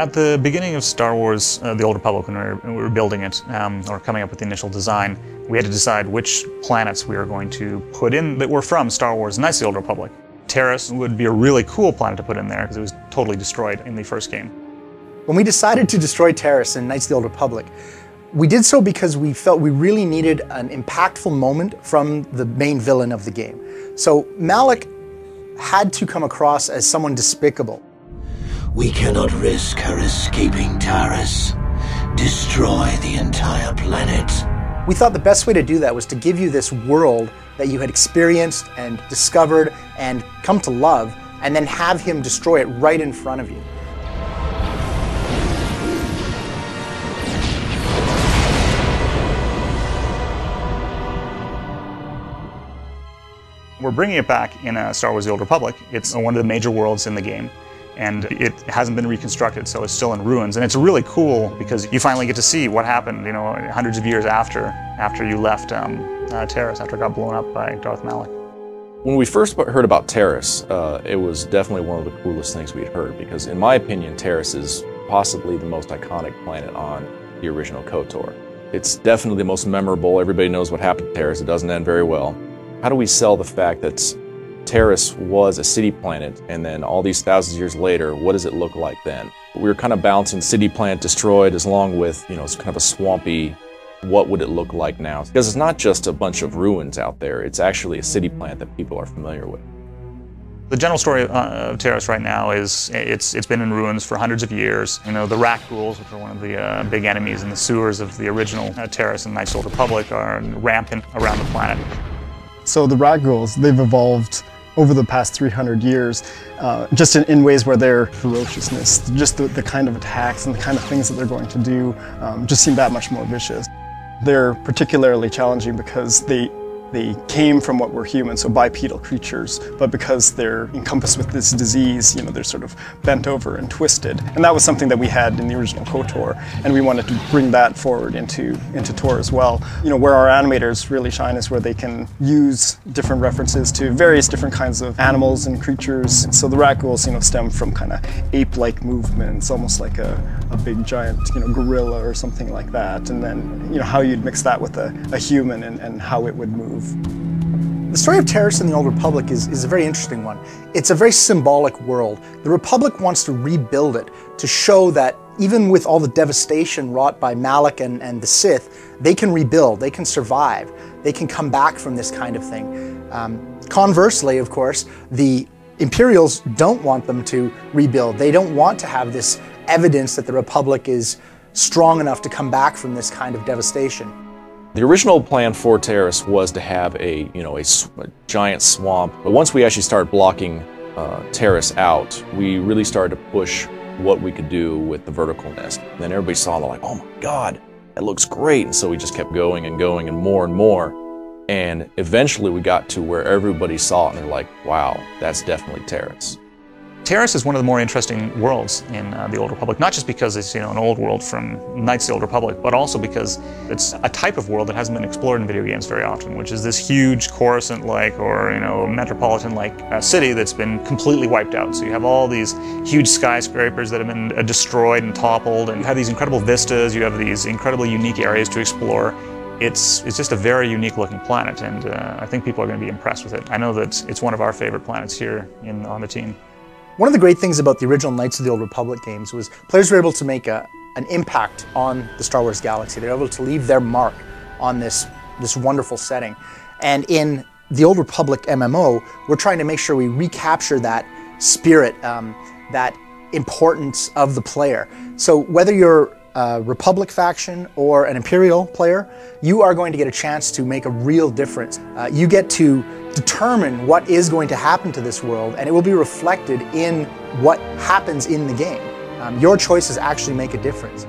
At the beginning of Star Wars, The Old Republic, when we were building it, or coming up with the initial design, we had to decide which planets we were going to put in that were from Star Wars Knights of the Old Republic. Taris would be a really cool planet to put in there because it was totally destroyed in the first game. When we decided to destroy Taris in Knights of the Old Republic, we did so because we felt we really needed an impactful moment from the main villain of the game. So Malak had to come across as someone despicable. We cannot risk her escaping Taris. Destroy the entire planet. We thought the best way to do that was to give you this world that you had experienced and discovered and come to love, and then have him destroy it right in front of you. We're bringing it back in Star Wars The Old Republic. It's one of the major worlds in the game, and it hasn't been reconstructed, so it's still in ruins. And it's really cool because you finally get to see what happened, you know, hundreds of years after you left Taris, after it got blown up by Darth Malak. When we first heard about Taris, it was definitely one of the coolest things we'd heard, because in my opinion, Taris is possibly the most iconic planet on the original KOTOR. It's definitely the most memorable. Everybody knows what happened to Taris. It doesn't end very well. How do we sell the fact that Taris was a city planet, and then all these thousands of years later, what does it look like then? We were kind of balancing city planet destroyed along with, you know, it's kind of a swampy, what would it look like now? Because it's not just a bunch of ruins out there, it's actually a city planet that people are familiar with. The general story of Taris right now is it's been in ruins for hundreds of years. You know, the rat ghouls, which are one of the big enemies in the sewers of the original Taris and Knights of the Old Republic, are rampant around the planet. So the rat ghouls, they've evolved over the past 300 years, just in ways where their ferociousness, just the kind of attacks and the kind of things that they're going to do, just seem that much more vicious. They're particularly challenging because they came from what were humans, so bipedal creatures, but because they're encompassed with this disease, you know, they're sort of bent over and twisted. And that was something that we had in the original KOTOR, and we wanted to bring that forward into Tor as well. You know, where our animators really shine is where they can use different references to various different kinds of animals and creatures. So the rat ghouls, you know, stem from kind of ape-like movements, almost like a big giant, you know, gorilla or something like that. And then, you know, how you'd mix that with a human and how it would move. The story of Taris in the Old Republic is a very interesting one. It's a very symbolic world. The Republic wants to rebuild it to show that even with all the devastation wrought by Malak and the Sith, they can rebuild, they can survive, they can come back from this kind of thing. Conversely, of course, the Imperials don't want them to rebuild. They don't want to have this evidence that the Republic is strong enough to come back from this kind of devastation. The original plan for Taris was to have a giant swamp, but once we actually started blocking Taris out, we really started to push what we could do with the verticalness. And then everybody saw, they're like, oh my God, that looks great. And so we just kept going and going and more. And eventually we got to where everybody saw it and they're like, wow, that's definitely Taris. Taris is one of the more interesting worlds in the Old Republic, not just because it's, you know, an old world from Knights of the Old Republic, but also because it's a type of world that hasn't been explored in video games very often, which is this huge Coruscant-like or, you know, metropolitan-like city that's been completely wiped out. So you have all these huge skyscrapers that have been destroyed and toppled, and you have these incredible vistas, you have these incredibly unique areas to explore. It's just a very unique looking planet, and I think people are going to be impressed with it. I know that it's one of our favorite planets here on the team. One of the great things about the original Knights of the Old Republic games was players were able to make an impact on the Star Wars galaxy. They were able to leave their mark on this wonderful setting. And in the Old Republic MMO, we're trying to make sure we recapture that spirit, that importance of the player. So whether you're a Republic faction or an Imperial player, you are going to get a chance to make a real difference. You get to determine what is going to happen to this world, and it will be reflected in what happens in the game. Your choices actually make a difference.